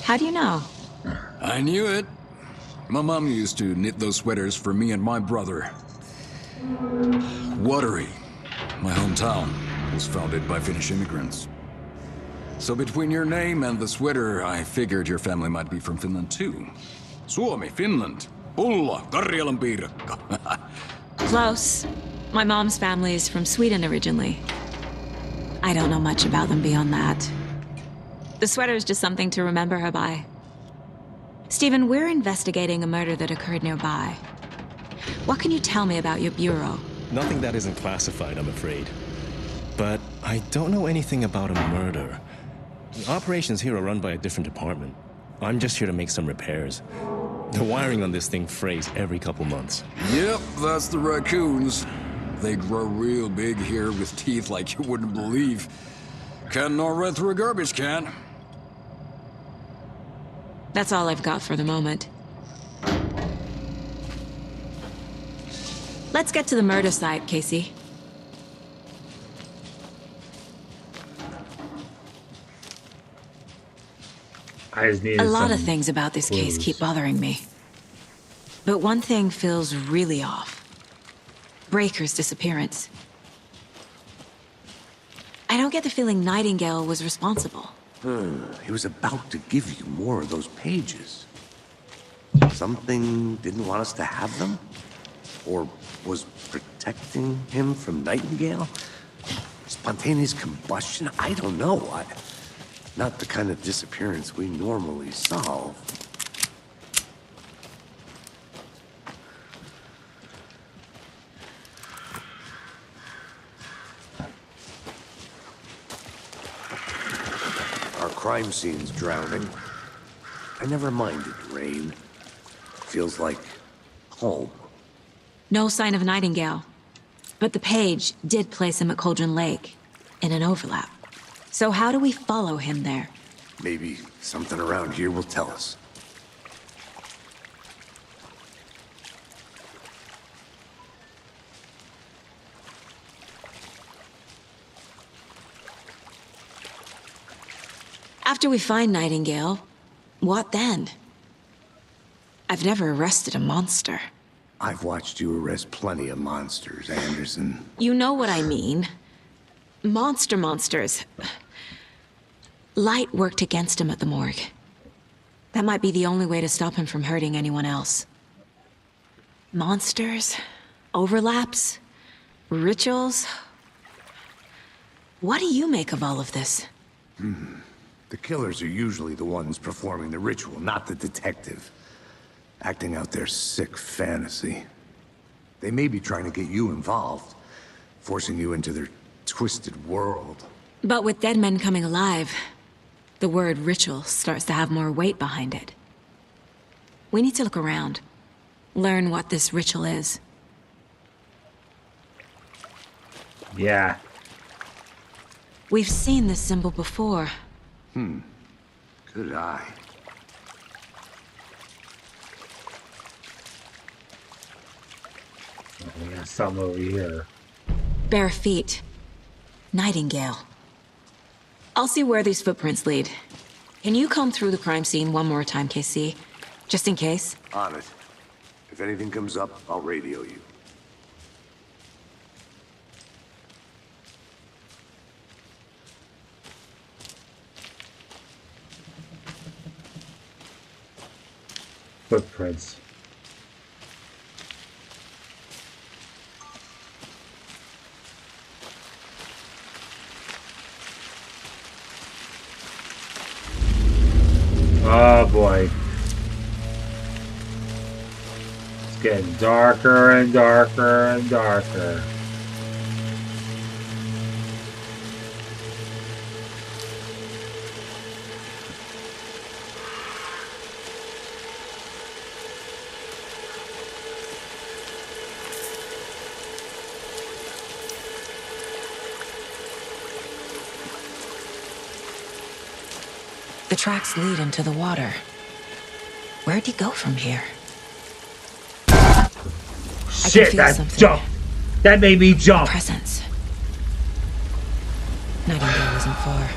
S3: How do you know?
S5: I knew it. My mom used to knit those sweaters for me and my brother. Watery, my hometown, was founded by Finnish immigrants. So between your name and the sweater, I figured your family might be from Finland too. Suomi, Finland. Pulla, Karjalan piirakka.
S3: Close. My mom's family is from Sweden originally. I don't know much about them beyond that. The sweater is just something to remember her by. Stephen, we're investigating a murder that occurred nearby. What can you tell me about your bureau?
S8: Nothing that isn't classified, I'm afraid. But I don't know anything about a murder. The operations here are run by a different department. I'm just here to make some repairs. The wiring on this thing frays every couple months.
S5: Yep, that's the raccoons. They grow real big here with teeth like you wouldn't believe. Can't gnaw right through a garbage can.
S3: That's all I've got for the moment. Let's get to the murder site, Casey.
S1: I just needed
S3: A lot of
S1: some
S3: things about this case
S1: clues.
S3: keep bothering me. But one thing feels really off. Breaker's disappearance. I don't get the feeling Nightingale was responsible.
S4: He was about to give you more of those pages. Something didn't want us to have them? Or was protecting him from Nightingale? Spontaneous combustion? I don't know. Not the kind of disappearance we normally solve. Our crime scene's drowning. I never minded rain. Feels like home.
S3: No sign of Nightingale. But the page did place him at Cauldron Lake, in an overlap. So how do we follow him there?
S4: Maybe something around here will tell us.
S3: After we find Nightingale, what then? I've never arrested a monster.
S4: I've watched you arrest plenty of monsters, Anderson.
S3: You know what I mean. Monsters. Light worked against him at the morgue. That might be the only way to stop him from hurting anyone else. Monsters? Overlaps? Rituals? What do you make of all of this?
S4: The killers are usually the ones performing the ritual, not the detective. Acting out their sick fantasy. They may be trying to get you involved, forcing you into their twisted world.
S3: But with dead men coming alive, the word ritual starts to have more weight behind it. We need to look around. Learn what this ritual is.
S1: Yeah.
S3: We've seen this symbol before.
S4: Good eye.
S1: We got some over here.
S3: Bare feet. Nightingale. I'll see where these footprints lead. Can you comb through the crime scene one more time, KC? Just in case?
S4: On it. If anything comes up, I'll radio you.
S1: Footprints. Oh boy. It's getting darker and darker and darker.
S3: The tracks lead into the water. Where'd he go from here?
S1: Shit, that jump! That made me jump!
S3: Presence. Nightingale wasn't far.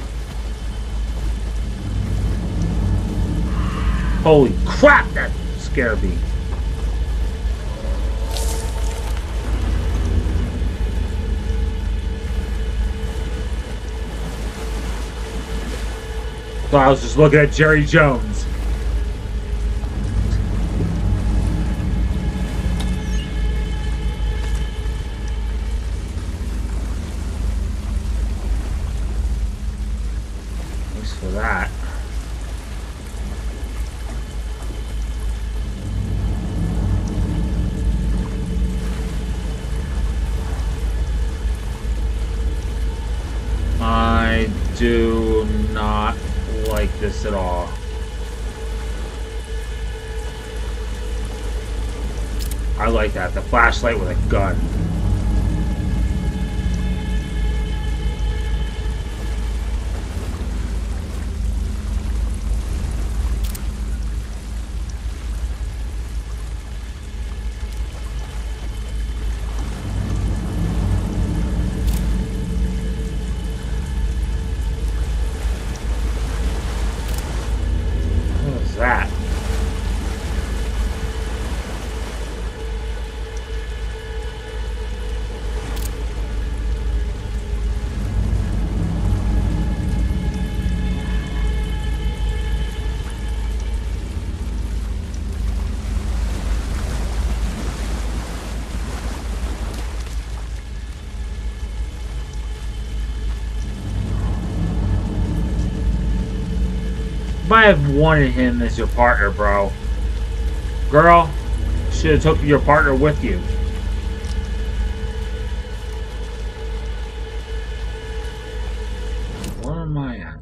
S1: Holy crap, that scared me. I was just looking at Jerry Jones. Thanks for that. I do not like this at all. I like that. The flashlight with a gun. What was that? Might have wanted him as your partner, bro. Girl, should have took your partner with you. Where am I at?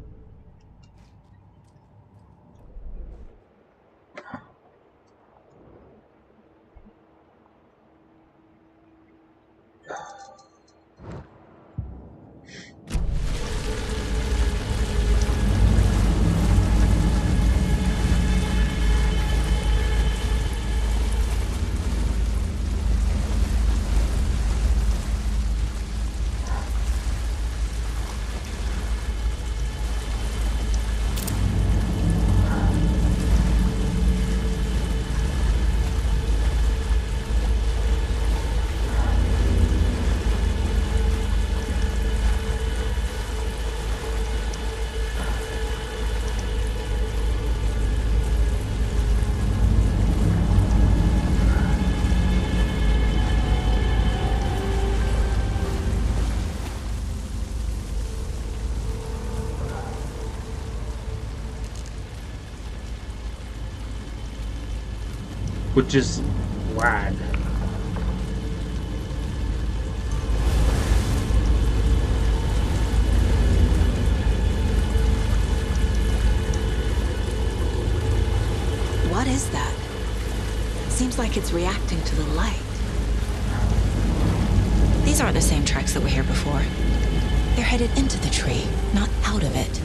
S1: which is lad.
S9: What is that? Seems like it's reacting to the light. These aren't the same tracks that were here before. They're headed into the tree, not out of it.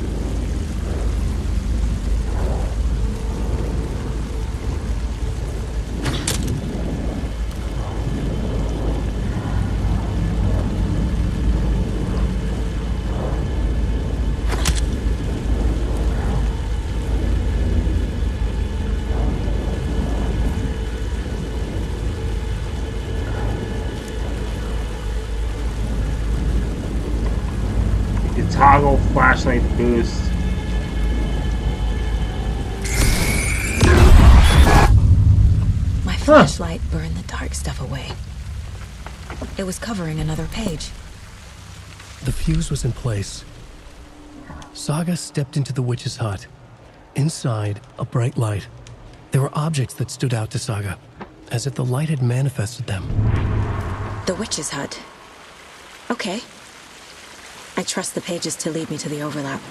S1: Toggle flashlight boost.
S9: My flashlight burned the dark stuff away. It was covering another page.
S13: The fuse was in place. Saga stepped into the witch's hut. Inside, a bright light. There were objects that stood out to Saga, as if the light had manifested them.
S9: The witch's hut. Okay. I trust the pages to lead me to the overlap.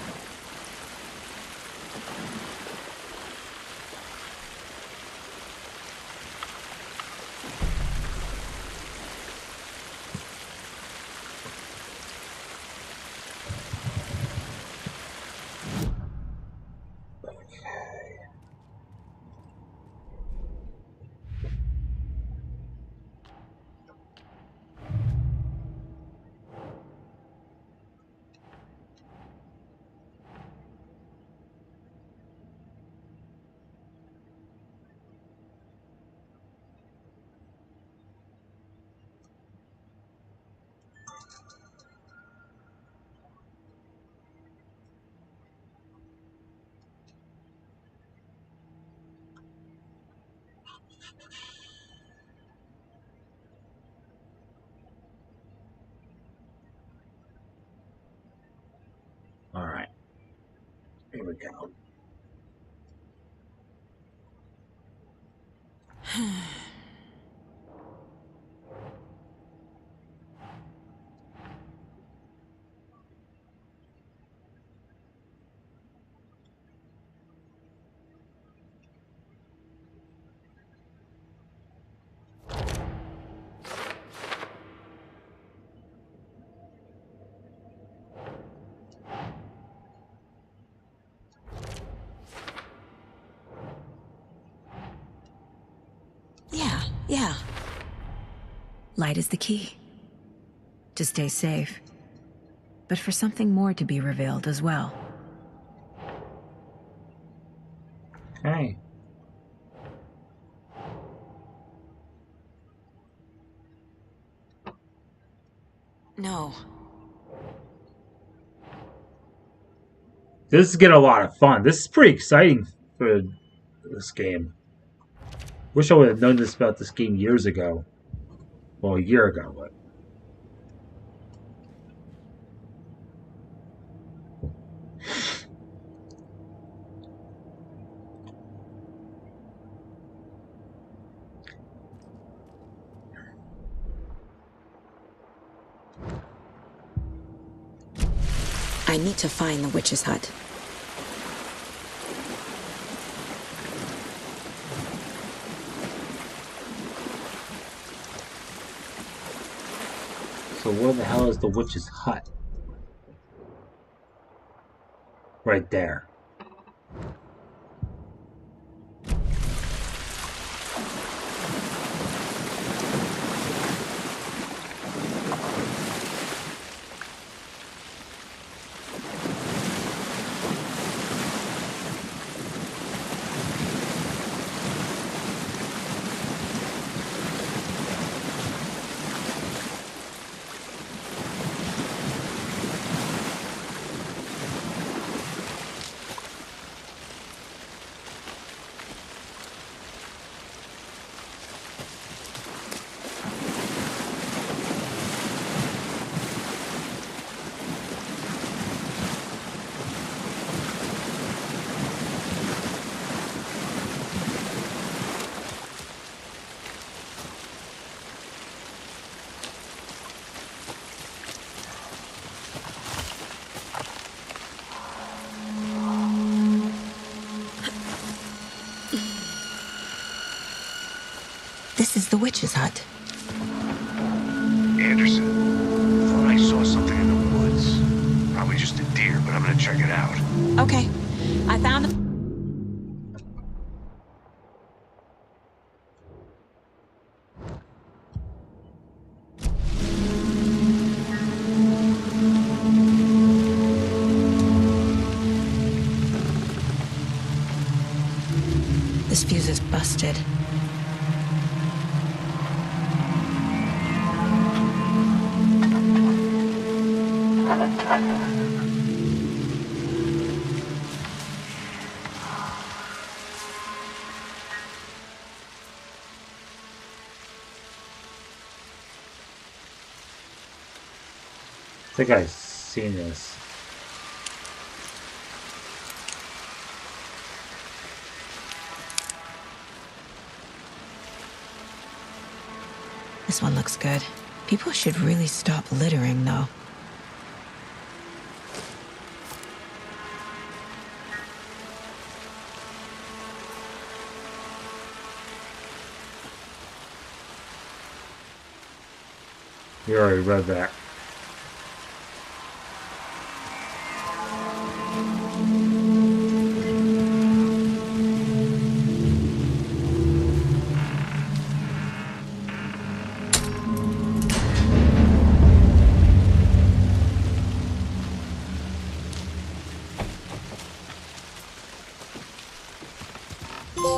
S1: All right. Here we go.
S9: Yeah. Light is the key. To stay safe. But for something more to be revealed as well.
S1: Okay.
S9: No.
S1: This is getting a lot of fun. This is pretty exciting for this game. Wish I would have known this about this game years ago. Well, a year ago, but.
S9: I need to find the witch's hut.
S1: So where the hell is the witch's hut? Right there.
S3: This is the witch's hut.
S4: Anderson, thought I saw something in the woods. Probably just a deer, but I'm gonna check it out.
S3: Okay. I found the... This fuse is busted.
S1: I think I've seen this.
S3: This one looks good. People should really stop littering, though.
S1: You already read that.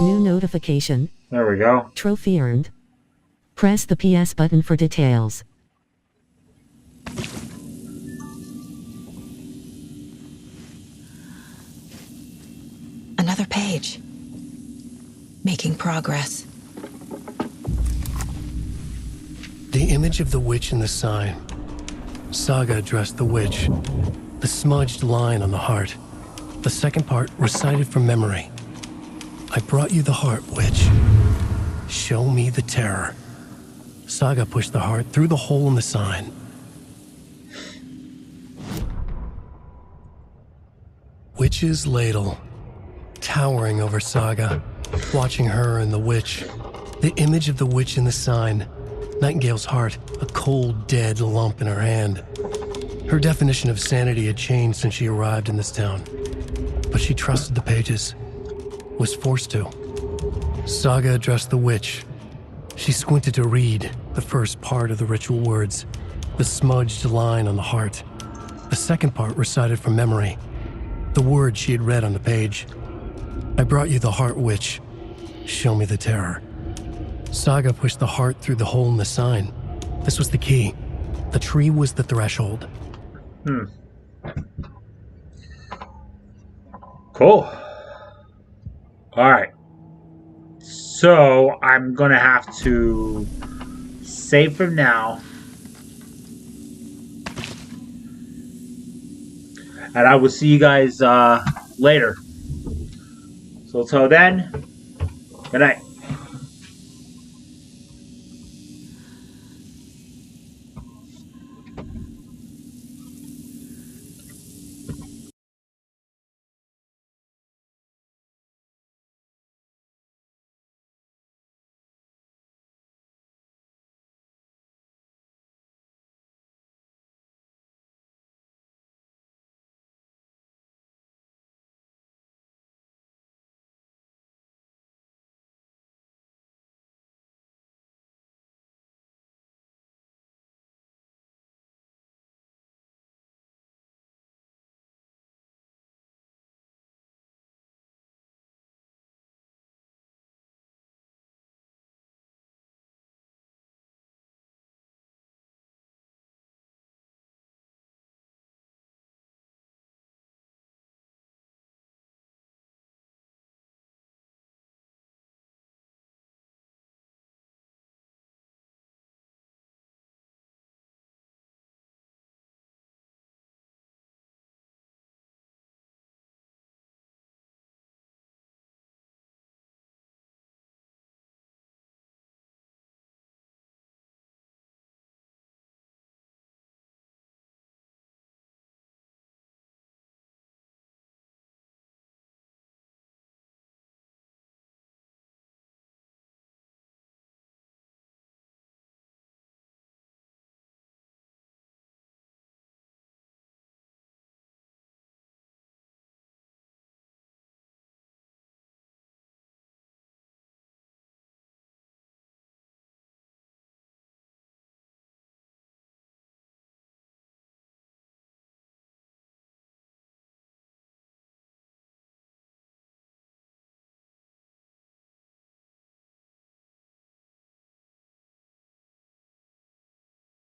S2: New notification.
S1: There we go.
S2: Trophy earned. Press the PS button for details.
S3: Another page. Making progress.
S13: The image of the witch in the sign. Saga addressed the witch. The smudged line on the heart. The second part recited from memory. I brought you the heart, witch. Show me the terror. Saga pushed the heart through the hole in the sign. Witch's ladle. Towering over Saga. Watching her and the witch. The image of the witch in the sign. Nightingale's heart, a cold, dead lump in her hand. Her definition of sanity had changed since she arrived in this town. But she trusted the pages. Was forced to. Saga addressed the witch. She squinted to read the first part of the ritual words, the smudged line on the heart. The second part recited from memory, the words she had read on the page. I brought you the heart, witch. Show me the terror. Saga pushed the heart through the hole in the sign. This was the key. The tree was the threshold.
S1: Cool. Alright. So, I'm gonna have to save for now. And I will see you guys later. So, till then, good night.